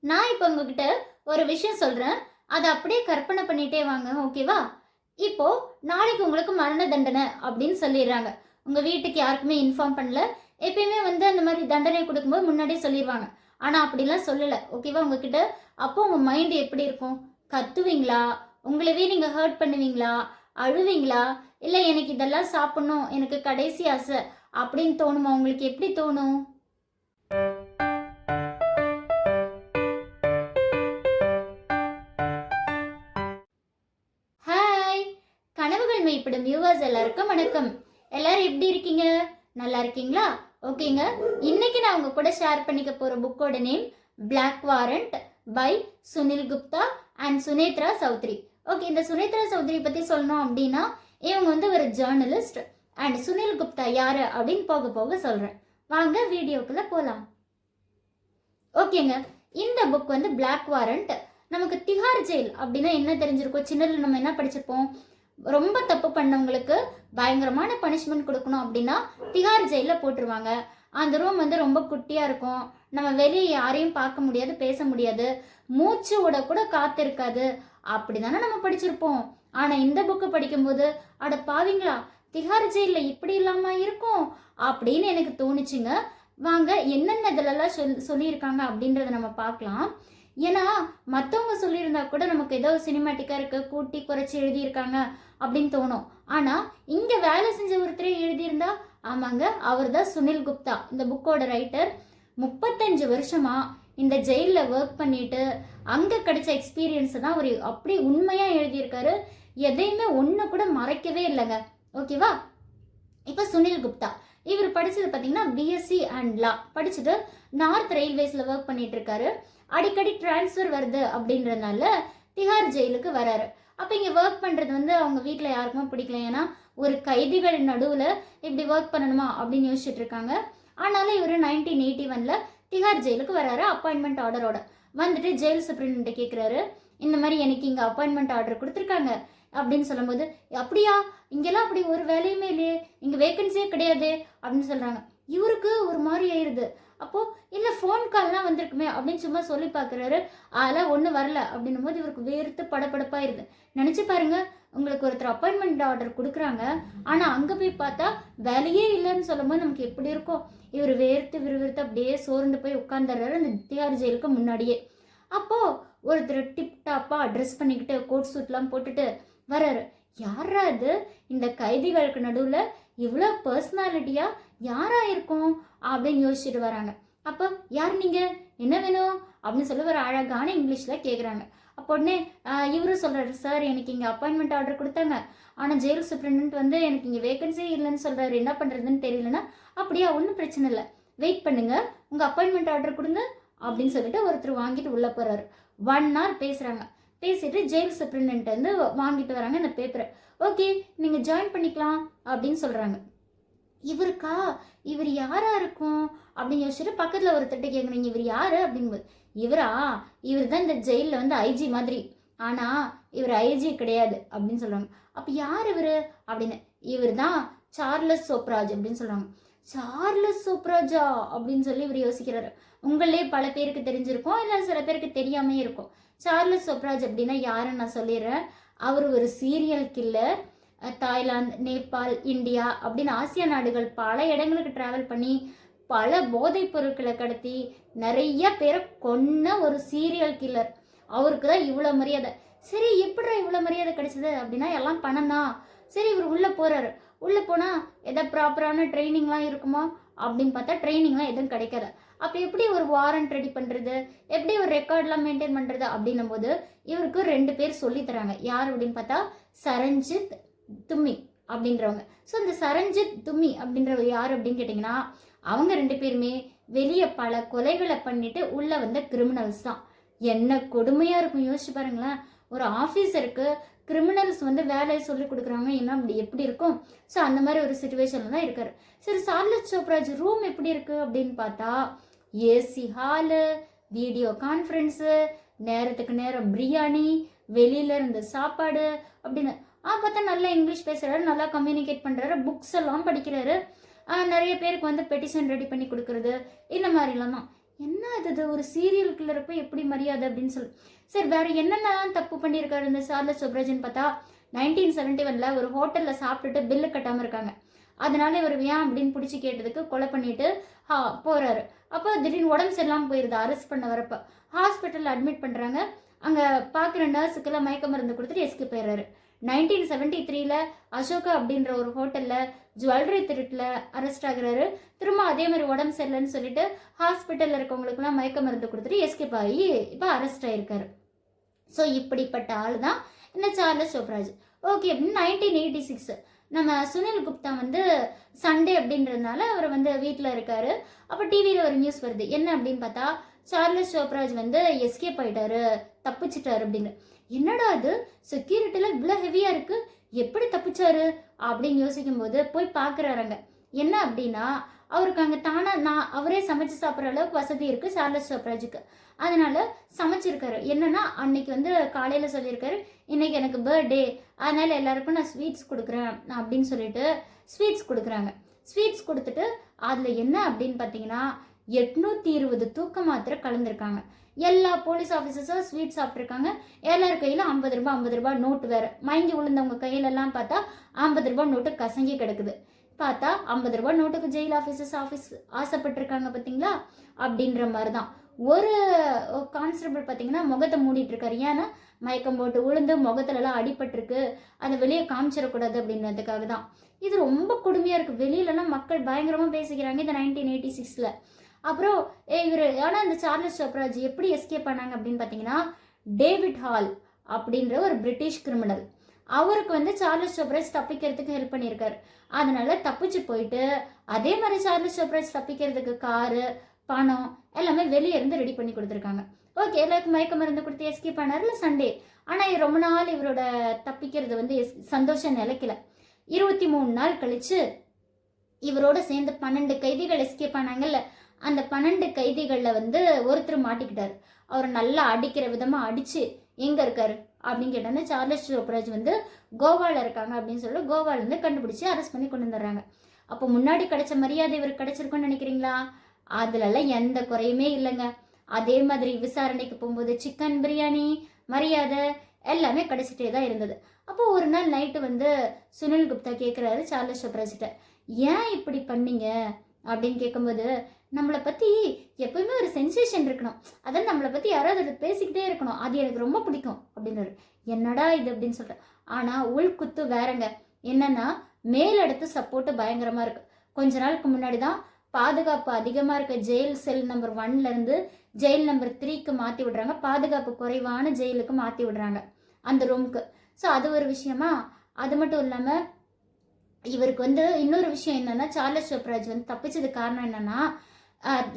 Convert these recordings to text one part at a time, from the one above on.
நான் இப்போ உங்ககிட்ட ஒரு விஷயம் சொல்றேன். அதை அப்படியே கற்பனை பண்ணிட்டே வாங்க, ஓகேவா? இப்போ நாளைக்கு உங்களுக்கு மரண தண்டனை அப்படின்னு சொல்லிடுறாங்க. உங்க வீட்டுக்கு யாருக்குமே இன்ஃபார்ம் பண்ணல. எப்பயுமே வந்து அந்த மாதிரி தண்டனை கொடுக்கும்போது முன்னாடியே சொல்லிடுவாங்க. ஆனா அப்படிலாம் சொல்லல, ஓகேவா உங்ககிட்ட? அப்போ உங்க மைண்ட் எப்படி இருக்கும்? கத்துவீங்களா? உங்களவே நீங்க ஹர்ட் பண்ணுவீங்களா? அழுவீங்களா? இல்ல எனக்கு இதெல்லாம் சாப்பிடணும், எனக்கு கடைசி ஆசை அப்படின்னு தோணுமா? உங்களுக்கு எப்படி தோணும்? ஹாய்! கனவுகள் மெய்ப்படும் வியூவர்ஸ் எல்லாருக்கும் வணக்கம். எல்லாரும் எப்படி இருக்கீங்க? நல்லா இருக்கீங்களா? ஓகேங்க. இன்னைக்கு நான் உங்க கூட ஷேர் பண்ணிக்க போற புக்கோட name black warrant by Sunil Gupta and Sunetra Chaudhary. Okay, இந்த சுனேத்ரா சௌத்ரி பத்தி சொல்லணும் அப்படின்னா இவங்க வந்து ஒரு ஜேர்னலிஸ்ட். அண்ட் சுனில் குப்தா யாரு அப்படின்னு போக போக சொல்றேன். வாங்க வீடியோக்குள்ள போலாம். ஓகேங்க, இந்த புக் வந்து பிளாக் வாரண்ட். நமக்கு திஹார் ஜெயில் அப்படின்னா என்ன தெரிஞ்சிருக்கோம்? சின்னதில் நம்ம என்ன படிச்சிருப்போம்? ரொம்ப தப்பு பண்ணவங்களுக்கு பயங்கரமான பனிஷ்மெண்ட் கொடுக்கணும் அப்படின்னா திஹார் ஜெயிலில் போட்டுருவாங்க. அந்த ரூம் வந்து ரொம்ப குட்டியாக இருக்கும். நம்ம வெளியே யாரையும் பார்க்க முடியாது, பேச முடியாது, மூச்சு விட கூட காத்து இருக்காது. அப்படி தானே நம்ம படிச்சிருப்போம். ஆனால் இந்த புக்கு படிக்கும்போது அட பாவீங்களா, திஹார் ஜெயிலில் இப்படி இல்லாமல் இருக்கும் அப்படின்னு எனக்கு தோணுச்சுங்க. வாங்க என்னென்ன இதிலெல்லாம் சொல்லியிருக்காங்க அப்படின்றத நம்ம பார்க்கலாம். ஏன்னா மற்றவங்க சொல்லியிருந்தா கூட நமக்கு ஏதோ சினிமேட்டிக்காக இருக்கு, கூட்டி குறைச்சி எழுதியிருக்காங்க அப்படின்னு தோணும். ஆனால் இங்கே வேலை செஞ்ச ஒருத்தரே எழுதியிருந்தா, ஆமாங்க, அவர் தான் சுனில் குப்தா, இந்த புக்கோட ரைட்டர். 35 வருஷமா இந்த ஜெயிலில் ஒர்க் பண்ணிட்டு அங்கே கிடைச்ச எக்ஸ்பீரியன்ஸை தான் அவர் அப்படி உண்மையாக எழுதியிருக்காரு. எதையுமே ஒன்று கூட மறைக்கவே இல்லைங்க, ஓகேவா? இப்போ சுனில் குப்தா இவர் படித்தது பார்த்தீங்கன்னா பிஎஸ்சி அண்ட் லா படிச்சுட்டு நார்த் ரயில்வேஸில் ஒர்க் பண்ணிட்டு இருக்காரு. அடிக்கடி டிரான்ஸ்ஃபர் வருது அப்படின்றதுனால திஹார் ஜெயிலுக்கு வராரு. அப்போ இங்கே ஒர்க் பண்ணுறது வந்து அவங்க வீட்டில் யாருக்குமே பிடிக்கல. ஏன்னா ஒரு கைதிகள் நடுவில் இப்படி ஒர்க் பண்ணணுமா அப்படின்னு யோசிச்சுட்டு இருக்காங்க. ஆனாலும் இவர் 1981 திஹார் ஜெயிலுக்கு வராரு அப்பாயின்மெண்ட் ஆர்டரோட. வந்துட்டு ஜெயில் சூப்பரிண்டென்ட் கேட்குறாரு, இந்த மாதிரி எனக்கு இங்கே அப்பாயின்மெண்ட் ஆர்டர் கொடுத்துருக்காங்க அப்படின்னு சொல்லும்போது, அப்படியா, இங்கெல்லாம் அப்படி ஒரு வேலையுமே இல்லையே, இங்கே வேகன்சியே கிடையாது அப்படின்னு சொல்கிறாங்க. இவருக்கு ஒரு மாதிரி ஆயிடுது. அப்போது இல்லை ஃபோன் கால்லாம் வந்திருக்குமே அப்படின்னு சும்மா சொல்லி பார்க்குறாரு. அதெல்லாம் ஒன்றும் வரல அப்படின்னும் போது இவருக்கு வேர்த்து படப்படப்பாயிருது. நினச்சி பாருங்க, உங்களுக்கு ஒருத்தர் அப்பாயின்மெண்ட் ஆர்டர் கொடுக்குறாங்க, ஆனால் அங்கே போய் பார்த்தா வேலையே இல்லைன்னு சொல்லும்போது நமக்கு எப்படி இருக்கும்? இவர் வேர்த்து விறுவிறுத்து அப்படியே சோர்ந்து போய் உட்காந்துடுறாரு அந்த திஹார் ஜெயிலுக்கு முன்னாடியே. அப்போது ஒருத்தர் டிப் டாப்பாக ட்ரெஸ் பண்ணிக்கிட்டு கோட் சூட்லாம் போட்டுட்டு வராரு. யாரா இது? இந்த கைதிகளுக்கு நடுவில் இவ்வளோ பர்சனாலிட்டியாக யாரா இருக்கும் அப்படின்னு யோசிச்சுட்டு வராங்க. அப்போ யார் நீங்கள், என்ன வேணும் அப்படின்னு சொல்லி ஒரு அழகான இங்கிலீஷில் கேட்குறாங்க. அப்போ உடனே இவரும் சொல்கிறாரு, சார் எனக்கு இங்கே அப்பாயின்மெண்ட் ஆர்டர் கொடுத்தாங்க, ஆனால் ஜெயில் சூப்பரிண்டென்ட் வந்து எனக்கு இங்கே வேகன்சி இல்லைன்னு சொல்கிறாரு, என்ன பண்ணுறதுன்னு தெரியலன்னா, அப்படியா, ஒன்றும் பிரச்சனை இல்லை, வெயிட் பண்ணுங்க, உங்கள் அப்பாயின்மெண்ட் ஆர்டர் கொடுங்க அப்படின்னு சொல்லிட்டு ஒருத்தர் வாங்கிட்டு உள்ளே போகிறாரு. 1 hour பேசுகிறாங்க. பேசிட்டு ஜெயில் சூப்பரிண்டென்ட் வந்து வாங்கிட்டு வராங்க இந்த பேப்பரை. ஓகே, நீங்கள் ஜாயின் பண்ணிக்கலாம் அப்படின்னு சொல்கிறாங்க. இவருக்கா, இவர் யாரா இருக்கும் அப்படின்னு யோசிச்சுட்டு பக்கத்தில் ஒருத்தட்ட கேட்குறீங்க, இவர் யாரு அப்படிங்கும்போது, இவரா, இவர் தான் இந்த ஜெயிலில் வந்து ஐஜி மாதிரி, ஆனால் இவர் ஐஜி கிடையாது அப்படின்னு சொல்கிறாங்க. அப்போ யார் இவர் அப்படின்னு, இவர் தான் சார்லஸ் சோப்ராஜ் அப்படின்னு சொல்கிறாங்க. சார்லஸ் சோப்ராஜா அப்படின்னு சொல்லி இவர் யோசிக்கிறாரு. உங்களே பல பேருக்கு தெரிஞ்சிருக்கும், இல்லை சில பேருக்கு தெரியாமே இருக்கும். சார்லஸ் சோப்ராஜ் அப்படின்னா யாருன்னு நான் சொல்லிடுறேன். அவர் ஒரு serial killer. Thailand, Nepal, India அப்படின்னு ஆசியா நாடுகள் பல இடங்களுக்கு ட்ராவல் பண்ணி பல போதைப் பொருட்களை கடத்தி நிறைய பேரை கொன்ன ஒரு சீரியல் கில்லர். அவருக்கு தான் இவ்வளோ மரியாதை. சரி, எப்படி இவ்வளோ மரியாதை கிடைச்சது அப்படின்னா எல்லாம் பணம் தான். சரி, இவர் உள்ளே போகிறாரு. உள்ளே போனால் எதாவது ப்ராப்பரான ட்ரைனிங்லாம் இருக்குமா அப்படின்னு பார்த்தா ட்ரைனிங்லாம் எதுவும் கிடைக்காது. அப்போ எப்படி ஒரு வாரண்ட் ரெடி பண்ணுறது, எப்படி ஒரு ரெக்கார்ட்லாம் மெயின்டைன் பண்ணுறது அப்படின்னும் போது இவருக்கு 2 பேர் சொல்லித்தராங்க. யார் அப்படின்னு பார்த்தா சரண்ஜித் தும்மி அப்படின்றவங்க. ஸோ இந்த சரண்ஜித் தும்மி அப்படின்றவர் யார் அப்படின்னு கேட்டிங்கன்னா, அவங்க 2 பேருமே வெளியே பல கொலைகளை பண்ணிட்டு உள்ளே வந்த கிரிமினல்ஸ் தான். என்ன கொடுமையாக இருக்கும் யோசிச்சு பாருங்களேன். ஒரு ஆஃபீஸருக்கு கிரிமினல்ஸ் வந்து வேலையை சொல்லி கொடுக்குறாங்க, என்ன அப்படி எப்படி இருக்கும்? ஸோ அந்த மாதிரி ஒரு சுச்சுவேஷனில் தான் இருக்காரு. சரி, சார்லஸ் சோப்ராஜ் ரூம் எப்படி இருக்குது அப்படின்னு பார்த்தா ஏசி ஹாலு, வீடியோ கான்ஃபரன்ஸு, நேரத்துக்கு நேரம் பிரியாணி, வெளியில இருந்து சாப்பாடு அப்படின்னு. பார்த்தா நல்லா இங்கிலீஷ் பேசுகிறாரு, நல்லா கம்யூனிகேட் பண்ணுறாரு, புக்ஸ் எல்லாம் படிக்கிறாரு, நிறைய பேருக்கு வந்து பெட்டிஷன் ரெடி பண்ணி கொடுக்குறது, இந்த மாதிரிலாம் தான். என்ன இது ஒரு சீரியல் கில்லரை போய் எப்படி மரியாதை அப்படின்னு சொல்லி. சரி வேற என்னென்ன தப்பு பண்ணியிருக்காரு இந்த சார்லஸ் சோப்ராஜ்னு பார்த்தா 1971 ஒரு ஹோட்டலில் சாப்பிட்டுட்டு பில்லு கட்டாமல் இருக்காங்க. அதனால இவர் ஏன் அப்படின்னு பிடிச்சி கேட்டதுக்கு கொலை பண்ணிட்டு போறாரு. அப்போ திடீர்னு உடம்பு சரியில்லாமல் போயிருது. அரெஸ்ட் பண்ண வரப்ப ஹாஸ்பிட்டலில் அட்மிட் பண்ணுறாங்க. அங்கே பார்க்குற நர்ஸுக்கெல்லாம் மயக்க மருந்து கொடுத்துட்டு எஸ்கேப் போயிடுறாரு. 1973 அசோகா அப்படின்ற ஒரு ஹோட்டலில் ஜுவல்லரி திருட்டில் அரெஸ்ட் ஆகுறாரு. திரும்ப அதே மாதிரி உடம்பு சரியில்லைன்னு சொல்லிட்டு ஹாஸ்பிட்டலில் இருக்கவங்களுக்குலாம் மயக்க மருந்து கொடுத்துட்டு எஸ்கேப் ஆகி இப்போ அரெஸ்ட் ஆகிருக்காரு. ஸோ இப்படிப்பட்ட ஆள் தான் இந்த சார்லஸ் சோப்ராஜ். ஓகே அப்படின்னு 1986 நம்ம சுனில் குப்தா வந்து சண்டே அப்படின்றதுனால அவர் வந்து வீட்டில் இருக்காரு. அப்போ டிவியில் ஒரு நியூஸ் வருது. என்ன அப்படின்னு பார்த்தா சார்லஸ் சோப்ராஜ் வந்து எஸ்கேப் ஆயிட்டாரு, தப்பிச்சிட்டாரு அப்படின்னு. என்னடா அது செக்யூரிட்டியில் இவ்வளோ ஹெவியாக இருக்கு, எப்படி தப்பிச்சாரு அப்படின்னு யோசிக்கும் போது போய் பார்க்குறாருங்க. என்ன அப்படின்னா அவருக்கு அங்கே அவரே சமைச்சு சாப்பிட்ற அளவுக்கு வசதி இருக்கு சார்லஸ் சோப்ராஜுக்கு. அதனால சமைச்சிருக்காரு. என்னன்னா அன்னைக்கு வந்து காலையில் சொல்லியிருக்காரு, இன்னைக்கு எனக்கு பர்த்டே, அதனால எல்லாருக்கும் நான் ஸ்வீட்ஸ் கொடுக்குறேன் அப்படின்னு சொல்லிட்டு ஸ்வீட்ஸ் கொடுக்குறாங்க. ஸ்வீட்ஸ் கொடுத்துட்டு அதில் என்ன அப்படின்னு பார்த்தீங்கன்னா 820 தூக்க மாத்திரை கலந்துருக்காங்க. எல்லா போலீஸ் ஆஃபீஸர்ஸும் ஸ்வீட் சாப்பிட்ருக்காங்க. எல்லார் கையில் 50 ரூபாய் 50 ரூபாய் நோட்டு வேறு. மயங்கி விழுந்தவங்க கையிலெல்லாம் பார்த்தா 50 ரூபாய் நோட்டு கசங்கி கிடக்குது. பார்த்தா 50 ரூபாய் நோட்டுக்கு ஜெயில் ஆஃபீஸ் ஆசைப்பட்டிருக்காங்க பார்த்தீங்களா அப்படின்ற மாதிரி தான். ஒரு கான்ஸ்டபிள் பார்த்தீங்கன்னா முகத்தை மூடிட்டு இருக்காரு. ஏன்னா மயக்கம் போட்டு விழுந்து முகத்துலலாம் அடிபட்டிருக்கு, அதை வெளியே காமிச்சிடக்கூடாது அப்படின்றதுக்காக தான். இது ரொம்ப கொடுமையாக இருக்குது. வெளியிலலாம் மக்கள் பயங்கரமாக பேசிக்கிறாங்க இந்த 1986. அப்புறம் ஆனால் இந்த சார்லஸ் சோப்ராஜ் எப்படி எஸ்கேப் பண்ணாங்க அப்படின்னு பார்த்தீங்கன்னா டேவிட் ஹால் அப்படின்ற ஒரு பிரிட்டிஷ் கிரிமினல் அவருக்கு வந்து சார்லஸ் சோப்ராஜ் தப்பிக்கிறதுக்கு ஹெல்ப் பண்ணியிருக்காரு. அதனால தப்பிச்சு போயிட்டு அதே மாதிரி சார்லஸ் சோப்ராஜ் தப்பிக்கிறதுக்கு காரு பணம் எல்லாமே வெளியே இருந்து ரெடி பண்ணி கொடுத்துருக்காங்க. ஓகே எல்லாருக்கும் மயக்க மருந்து கொடுத்து எஸ்கேப் பண்ணார்ல சண்டே. ஆனால் ரொம்ப நாள் இவரோட தப்பிக்கிறது வந்து சந்தோஷம் நிலைக்கல. 23 நாள் கழிச்சு இவரோட சேர்ந்து 12 கைதிகள் எஸ்கேப் ஆனாங்கல்ல. அந்த 12 கைதிகளில் வந்து ஒருத்தர் மாட்டிக்கிட்டார். அவர் நல்லா அடிக்கிற விதமாக அடித்து எங்கே இருக்காரு அப்படின்னு கேட்டோன்னா சார்லஸ் சோப்ராஜ் வந்து கோவாவில் இருக்காங்க அப்படின்னு சொல்லி கோவாலேருந்து கண்டுபிடிச்சி அரெஸ்ட் பண்ணி கொண்டு வந்துடுறாங்க. அப்போ முன்னாடி கிடைச்ச மரியாதை இவருக்கு கிடைச்சிருக்குன்னு நினைக்கிறீங்களா? அதுலலாம் எந்த குறையுமே இல்லைங்க. அதே மாதிரி விசாரணைக்கு போகும்போது சிக்கன் பிரியாணி மரியாதை எல்லாமே கிடைச்சிட்டே தான் இருந்தது. அப்போ ஒரு நாள் நைட்டு வந்து சுனில் குப்தா கேட்குறாரு சார்லஸ் சோப்ராஜ்கிட்ட, ஏன் இப்படி பண்ணீங்க அப்படின்னு கேட்கும்போது, நம்மளை பற்றி எப்பவுமே ஒரு சென்சேஷன் இருக்கணும், அதான் நம்மளை பற்றி யாராவது பேசிக்கிட்டே இருக்கணும், அது எனக்கு ரொம்ப பிடிக்கும் அப்படின்னாரு. என்னடா இது அப்படின்னு சொல்லிட்டு. ஆனால் உள்குத்து வேறங்க. என்னன்னா மேலடுத்து சப்போர்ட்டு பயங்கரமாக இருக்கு. கொஞ்ச நாளுக்கு முன்னாடி தான் பாதுகாப்பு அதிகமாக இருக்க jail cell number 1 jail number 3க்கு மாற்றி விடுறாங்க. பாதுகாப்பு குறைவான ஜெயிலுக்கு மாற்றி விடுறாங்க அந்த ரூமுக்கு. ஸோ அது ஒரு விஷயமா. அது மட்டும் இல்லாமல் இவருக்கு வந்து இன்னொரு விஷயம் என்னன்னா சார்லஸ் சோப்ராஜ் வந்து தப்பிச்சதுக்கு காரணம் என்னன்னா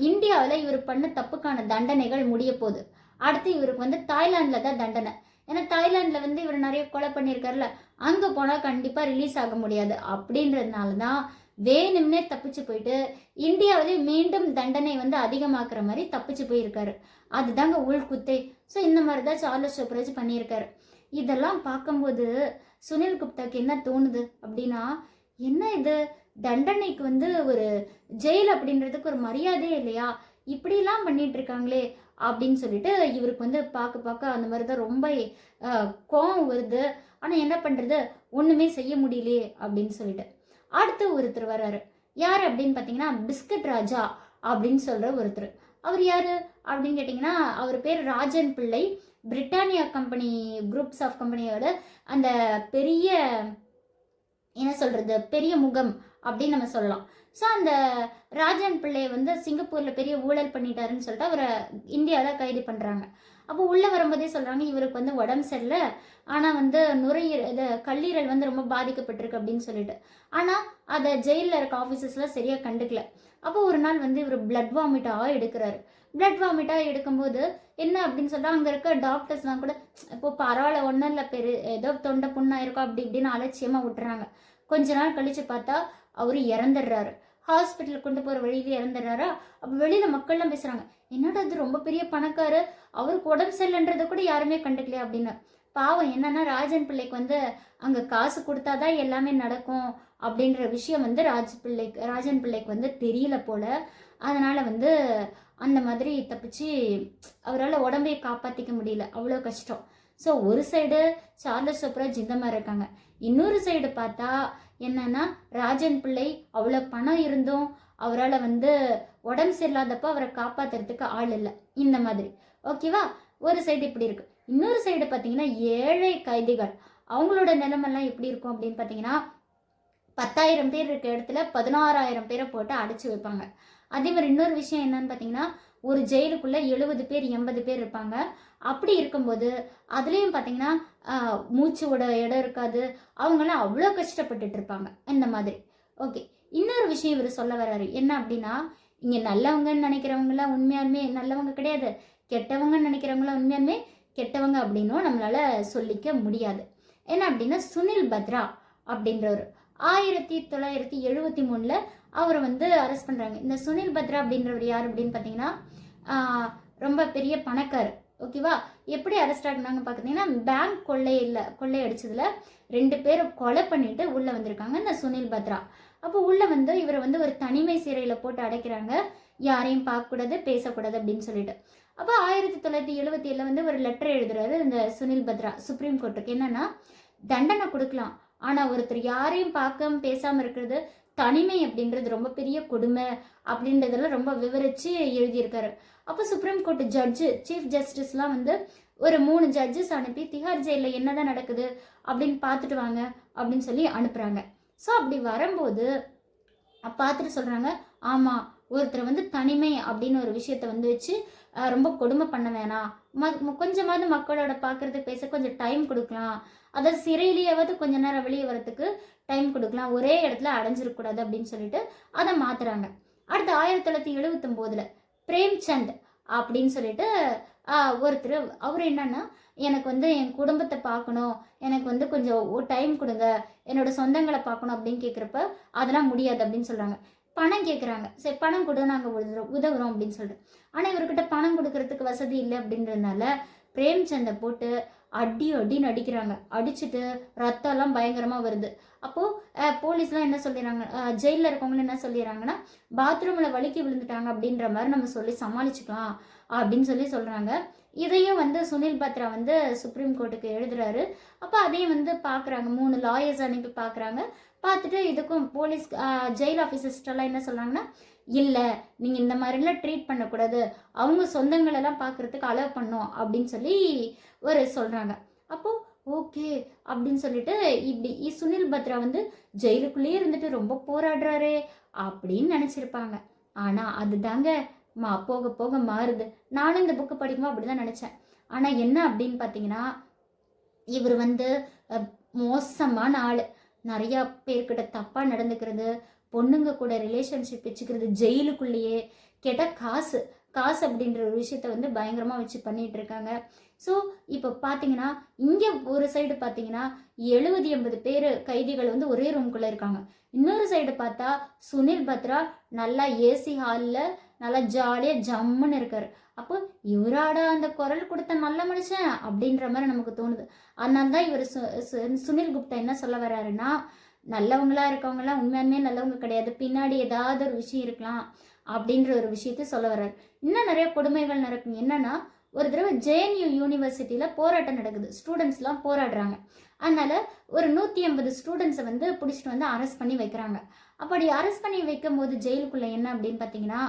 இந்தியாவில் இவர் பண்ண தப்புக்கான தண்டனைகள் முடிய போகுது. அடுத்து இவருக்கு வந்து தாய்லாண்டில் தான் தண்டனை. ஏன்னா தாய்லாண்டில் வந்து இவர் நிறைய கொலை பண்ணியிருக்காருல, அங்கே போனால் கண்டிப்பாக ரிலீஸ் ஆக முடியாது அப்படின்றதுனால தான் வேணும்னே தப்பிச்சு போயிட்டு இந்தியாவிலே மீண்டும் தண்டனை வந்து அதிகமாக்குற மாதிரி தப்பிச்சு போயிருக்காரு. அதுதாங்க உள்குத்தே. ஸோ இந்த மாதிரி தான் சார்லஸ் சோப்ராஜ் பண்ணியிருக்காரு. இதெல்லாம் பார்க்கும்போது சுனில் குப்தாக்கு என்ன தோணுது அப்படின்னா, என்ன இது தண்டனைக்கு வந்து ஒரு ஜெயில் அப்படின்றதுக்கு ஒரு மரியாதையே இல்லையா, இப்படிலாம் பண்ணிட்டு இருக்காங்களே அப்படின்னு சொல்லிட்டு இவருக்கு வந்து பார்க்க அந்த மாதிரி தான் ரொம்ப கோவம் வருது. ஆனால் என்ன பண்ணுறது, ஒன்றுமே செய்ய முடியலையே அப்படின்னு சொல்லிட்டு. அடுத்து ஒருத்தர் வர்றாரு. யார் அப்படின்னு பார்த்தீங்கன்னா பிஸ்கட் ராஜா அப்படின்னு சொல்கிற ஒருத்தர். அவர் யார் அப்படின்னு கேட்டிங்கன்னா அவர் பேர் ராஜன் பிள்ளை. பிரிட்டானியா கம்பெனி குரூப்ஸ் ஆஃப் கம்பெனியோட அந்த பெரிய என்ன சொல்கிறது பெரிய முகம் அப்படின்னு நம்ம சொல்லலாம். ஸோ அந்த ராஜன் பிள்ளையை வந்து சிங்கப்பூரில் பெரிய ஊழல் பண்ணிட்டாருன்னு சொல்லிட்டு அவரை இந்தியாவில் கைது பண்ணுறாங்க. அப்போ உள்ளே வரும்போதே சொல்கிறாங்க இவருக்கு வந்து உடம்பு சரியில்லை, ஆனால் வந்து கல்லீரல் வந்து ரொம்ப பாதிக்கப்பட்டிருக்கு அப்படின்னு சொல்லிட்டு. ஆனால் அதை ஜெயிலில் இருக்க ஆஃபீஸர்ஸ்லாம் சரியாக கண்டுக்கல. அப்போ ஒரு நாள் வந்து இவர் பிளட் வாமிட்டாக எடுக்கிறாரு. பிளட் வாமிட்டாக எடுக்கும்போது என்ன அப்படின்னு சொல்லிட்டு அங்கே இருக்க டாக்டர்ஸ்லாம் கூட இப்போ பரவாயில்ல ஒன்றும் இல்லை ஏதோ தொண்டை புண்ணாயிருக்கும் அப்படி இப்படின்னு அலட்சியமாக விட்டுறாங்க. கொஞ்ச நாள் கழித்து பார்த்தா அவர் இறந்துடுறாரு. ஹாஸ்பிட்டலுக்கு கொண்டு போகிற வழியில இறந்துடுறாரா. அப்போ வெளியில் மக்கள்லாம் பேசுகிறாங்க, என்னடா அது ரொம்ப பெரிய பணக்காரு, அவருக்கு உடம்பு சரியில்லைன்றதை கூட யாருமே கண்டுக்கலையா அப்படின்னு. பாவம் என்னன்னா ராஜன் பிள்ளைக்கு வந்து அங்கே காசு கொடுத்தாதான் எல்லாமே நடக்கும் அப்படின்ற விஷயம் வந்து ராஜன் பிள்ளைக்கு வந்து தெரியல போல. அதனால் வந்து அந்த மாதிரி தப்பிச்சு அவரால் உடம்பையை காப்பாற்றிக்க முடியல, அவ்வளோ கஷ்டம். ஸோ ஒரு சைடு சார்லஸ் சோப்ராஜ் இந்த மாதிரி இருக்காங்க, இன்னொரு சைடு பார்த்தா என்னன்னா ராஜன் பிள்ளை அவ்வளோ பணம் இருந்தும் அவரால் வந்து உடம்பு சரியில்லாதப்போ அவரை காப்பாற்றுறதுக்கு ஆள் இல்லை, இந்த மாதிரி. ஓகேவா, ஒரு சைடு இப்படி இருக்கு. இன்னொரு சைடு பார்த்தீங்கன்னா ஏழை கைதிகள், அவங்களோட நிலைமெல்லாம் எப்படி இருக்கும் அப்படின்னு பார்த்தீங்கன்னா 10,000 பேர் இருக்க இடத்துல 16,000 பேரை போட்டு அடைச்சி வைப்பாங்க. அதே மாதிரி இன்னொரு விஷயம் என்னன்னு பார்த்தீங்கன்னா ஒரு ஜெயிலுக்குள்ளே 70 பேர் 80 பேர் இருப்பாங்க. அப்படி இருக்கும்போது அதுலேயும் பார்த்தீங்கன்னா மூச்சு விட இடம் இருக்காது, அவங்களாம் அவ்வளோ கஷ்டப்பட்டுட்டு இருப்பாங்க இந்த மாதிரி. ஓகே, இன்னொரு விஷயம் இவர் சொல்ல வர்றாரு என்ன அப்படின்னா, இங்கே நல்லவங்கன்னு நினைக்கிறவங்களாம் உண்மையாலுமே நல்லவங்க கிடையாது, கெட்டவங்கன்னு நினைக்கிறவங்களாம் உண்மையாலுமே கெட்டவங்க அப்படின்னும் நம்மளால சொல்லிக்க முடியாது. என்ன அப்படின்னா சுனில் பத்ரா அப்படின்றவர் 1973 அவரை வந்து அரெஸ்ட் பண்ணுறாங்க. இந்த சுனில் பத்ரா அப்படின்றவர் யார் அப்படின்னு பார்த்தீங்கன்னா ரொம்ப பெரிய பணக்கார். ஓகேவா, எப்படி அரெஸ்ட் ஆகினாங்க பார்த்தீங்கன்னா பேங்க் கொள்ளை அடிச்சதுல 2 பேரை கொலை பண்ணிட்டு உள்ளே வந்திருக்காங்க இந்த சுனில் பத்ரா. அப்போ உள்ளே வந்து இவரை வந்து ஒரு தனிமை சிறையில் போட்டு அடைக்கிறாங்க, யாரையும் பார்க்கக்கூடாது பேசக்கூடாது அப்படின்னு சொல்லிட்டு. அப்போ 1977 வந்து ஒரு லெட்டர் எழுதுறாரு இந்த சுனில் பத்ரா சுப்ரீம் கோர்ட்டுக்கு. என்னன்னா தண்டனை கொடுக்கலாம், ஆனால் ஒருத்தர் யாரையும் பார்க்காம பேசாமல் இருக்கிறது தனிமை அப்படின்றது ரொம்ப பெரிய கொடுமை அப்படின்றதெல்லாம் ரொம்ப விவரித்து எழுதியிருக்காரு. அப்போ சுப்ரீம் கோர்ட் ஜட்ஜு சீஃப் ஜஸ்டிஸ்லாம் வந்து ஒரு 3 ஜட்ஜஸ் அனுப்பி திஹார் ஜெயிலில் என்னதான் நடக்குது அப்படின்னு பார்த்துட்டு வாங்க அப்படின்னு சொல்லி அனுப்புகிறாங்க. ஸோ அப்படி வரும்போது பார்த்துட்டு சொல்கிறாங்க, ஆமாம் ஒருத்தர் வந்து தனிமை அப்படின்னு ஒரு விஷயத்த வந்து வச்சு ரொம்ப கொடுமை பண்ண வேணாம், கொஞ்சமாவது மக்களோட பார்க்குறதுக்கு பேச கொஞ்சம் டைம் கொடுக்கலாம், அதாவது சிறையிலேயாவது கொஞ்ச நேரம் வெளியே வரத்துக்கு டைம் கொடுக்கலாம், ஒரே இடத்துல அடைஞ்சிருக்கூடாது அப்படின்னு சொல்லிட்டு அதை மாத்துறாங்க. அடுத்து 1979 பிரேம்சந்த் அப்படின்னு சொல்லிட்டு ஒருத்தர், அவர் என்னன்னா எனக்கு வந்து என் குடும்பத்தை பார்க்கணும், எனக்கு வந்து கொஞ்சம் டைம் கொடுங்க, என்னோட சொந்தங்களை பார்க்கணும் அப்படின்னு கேட்குறப்ப அதெல்லாம் முடியாது அப்படின்னு சொல்கிறாங்க. பணம் கேட்குறாங்க, சரி பணம் கொடு நாங்கள் உதவுறோம் அப்படின்னு சொல்லிட்டு. ஆனால் இவர்கிட்ட பணம் கொடுக்கறதுக்கு வசதி இல்லை அப்படின்றதுனால பிரேம்சந்தை போட்டு அடின்னு அடிக்கிறாங்க. அடிச்சுட்டு ரத்தம்லாம் பயங்கரமாக வருது. அப்போது போலீஸ்லாம் என்ன சொல்லிடுறாங்க, ஜெயிலில் இருக்கவங்களும் என்ன சொல்லிடுறாங்கன்னா பாத்ரூமில் வலிக்கி விழுந்துட்டாங்க அப்படின்ற மாதிரி நம்ம சொல்லி சமாளிச்சுக்கலாம் அப்படின்னு சொல்லி சொல்கிறாங்க. இதையும் வந்து சுனில் பத்ரா வந்து சுப்ரீம் கோர்ட்டுக்கு எழுதுறாரு. அப்போ அதையும் வந்து பார்க்குறாங்க, 3 லாயர்ஸ் அனுப்பி பார்க்குறாங்க. பார்த்துட்டு இதுக்கும் போலீஸ் ஜெயில் ஆஃபீஸர்ஸ்டெல்லாம் என்ன சொல்கிறாங்கன்னா, இல்லை நீங்கள் இந்த மாதிரிலாம் ட்ரீட் பண்ணக்கூடாது, அவங்க சொந்தங்களெல்லாம் பார்க்குறதுக்கு அலோவ் பண்ணோம் அப்படின்னு சொல்லி ஒரு சொல்கிறாங்க. அப்போது ஓகே அப்படின்னு சொல்லிட்டு இப்படி சுனில் பத்ரா வந்து ஜெயிலுக்குள்ளேயே இருந்துட்டு ரொம்ப போராடுறாரு அப்படின்னு நினச்சிருப்பாங்க. ஆனால் அதுதாங்க போக போக மாறுது. நானும் இந்த புக்கு படிக்கும்போது அப்படி தான் நினச்சேன். ஆனால் என்ன அப்படின்னு பார்த்தீங்கன்னா இவர் வந்து மோசமான ஆள், நிறையா பேர்கிட்ட தப்பாக நடந்துக்கிறது, பொண்ணுங்க கூட ரிலேஷன்ஷிப் வச்சுக்கிறது, ஜெயிலுக்குள்ளேயே கேட்டால் காசு அப்படின்ற ஒரு விஷயத்த வந்து பயங்கரமாக வச்சு பண்ணிகிட்டு இருக்காங்க. ஸோ இப்போ பார்த்தீங்கன்னா இங்கே ஒரு சைடு பார்த்தீங்கன்னா 70-80 பேர் கைதிகள் வந்து ஒரே ரூம்குள்ளே இருக்காங்க. இன்னொரு சைடு பார்த்தா சுனில் பத்ரா நல்லா ஏசி ஹாலில் நல்லா ஜாலியாக ஜம்முன்னு இருக்காரு. அப்போ இவராடா அந்த குரல் கொடுத்த நல்ல மனுஷன் அப்படின்ற மாதிரி நமக்கு தோணுது. அதனால தான் இவர் சுனில் குப்தா என்ன சொல்ல வர்றாருன்னா, நல்லவங்களா இருக்கவங்கலாம் உண்மையாலுமே நல்லவங்க கிடையாது, பின்னாடி ஏதாவது ஒரு விஷயம் இருக்கலாம் அப்படின்ற ஒரு விஷயத்த சொல்ல வர்றாரு. இன்னும் நிறைய கொடுமைகள் நடக்கும். என்னன்னா ஒரு தடவை JNU யூனிவர்சிட்டியில் போராட்டம் நடக்குது, ஸ்டூடெண்ட்ஸ்லாம் போராடுறாங்க. அதனால ஒரு 180 ஸ்டூடெண்ட்ஸை வந்து பிடிச்சிட்டு வந்து அரெஸ்ட் பண்ணி வைக்கிறாங்க. அப்படி அரெஸ்ட் பண்ணி வைக்கும் போது ஜெயிலுக்குள்ளே என்ன அப்படின்னு பார்த்தீங்கன்னா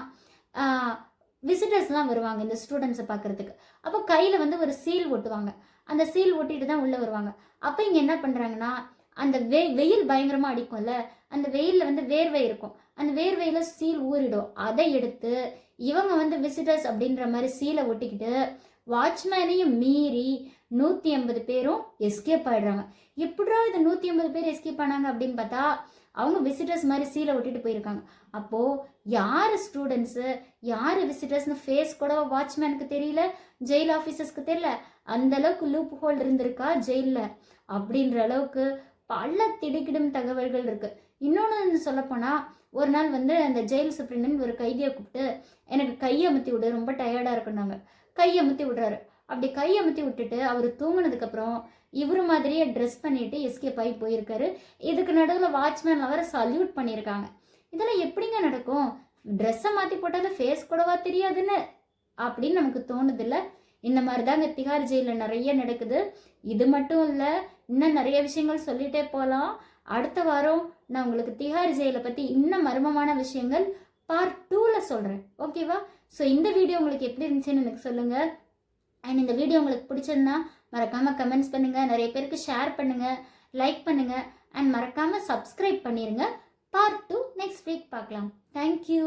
விசிட்டர்ஸ்லாம் வருவாங்க இந்த ஸ்டூடெண்ட்ஸை பார்க்குறதுக்கு. அப்போ கையில் வந்து ஒரு சீல் ஒட்டுவாங்க, அந்த சீல் ஒட்டிட்டு தான் உள்ளே வருவாங்க. அப்போ இங்கே என்ன பண்ணுறாங்கன்னா அந்த வெயில் பயங்கரமாக அடிக்கும்ல, அந்த வெயிலில் வந்து வேர்வை இருக்கும், அந்த வேர்வையில் சீல் ஊறிடும். அதை எடுத்து இவங்க வந்து விசிட்டர்ஸ் அப்படின்ற மாதிரி சீலை ஒட்டிக்கிட்டு வாட்ச்மேனையும் மீறி 180 பேரும் எஸ்கேப் ஆகிடுறாங்க. எப்படா இது 180 பேர் எஸ்கேப் ஆனாங்க அப்படின்னு பார்த்தா அவங்க விசிட்டர்ஸ் மாதிரி சீலை ஒட்டிட்டு போயிருக்காங்க. அப்போது யார் ஸ்டூடெண்ட்ஸு யார் விசிட்டர்ஸ்னு ஃபேஸ் கூட வாட்ச்மேனுக்கு தெரியல, ஜெயில் ஆஃபீஸர்ஸ்க்கு தெரியல. அந்தளவுக்கு லூப் ஹோல் இருந்திருக்கா ஜெயிலில் அப்படின்ற அளவுக்கு பல திடுக்கிடும் தகவல்கள் இருக்குது. இன்னொன்று சொல்லப்போனால் ஒரு நாள் வந்து அந்த ஜெயில் சூப்பரிண்டென்ட் ஒரு கைதியை கூப்பிட்டு எனக்கு கையமுத்தி விடு, ரொம்ப டயர்டாக இருக்குன்னாங்க. கையமுத்தி விடுறாரு. அப்படி கையமுத்தி விட்டுட்டு அவர் தூங்கினதுக்கப்புறம் இவர் மாதிரியே ட்ரெஸ் பண்ணிட்டு எஸ்கேப் ஆகி போயிருக்காரு. இதுக்கு நடுவில் வாட்ச்மேன் அவரை சல்யூட் பண்ணியிருக்காங்க. இதெல்லாம் எப்படிங்க நடக்கும்? ட்ரெஸ்ஸை மாற்றி போட்டாலும் ஃபேஸ் கூடவா தெரியாதுன்னு அப்படின்னு நமக்கு தோணுதில்ல. இந்த மாதிரி தாங்க திகார் ஜெயிலில் நிறைய நடக்குது. இது மட்டும் இல்லை, இன்னும் நிறைய விஷயங்கள் சொல்லிகிட்டே போகலாம். அடுத்த வாரம் நான் உங்களுக்கு திகார் ஜெயிலை பற்றி இன்னும் மர்மமான விஷயங்கள் பார்ட் 2ல் சொல்கிறேன். ஓகேவா? ஸோ இந்த வீடியோ உங்களுக்கு எப்படி இருந்துச்சுன்னு எனக்கு சொல்லுங்கள். அண்ட் இந்த வீடியோ உங்களுக்கு பிடிச்சிருந்தா மறக்காமல் கமெண்ட்ஸ் பண்ணுங்கள், நிறைய பேருக்கு ஷேர் பண்ணுங்கள், லைக் பண்ணுங்கள், அண்ட் மறக்காமல் சப்ஸ்கிரைப் பண்ணிடுங்க. பார்ட் 2 நெக்ஸ்ட் வீக் பார்க்கலாம். தேங்க்யூ.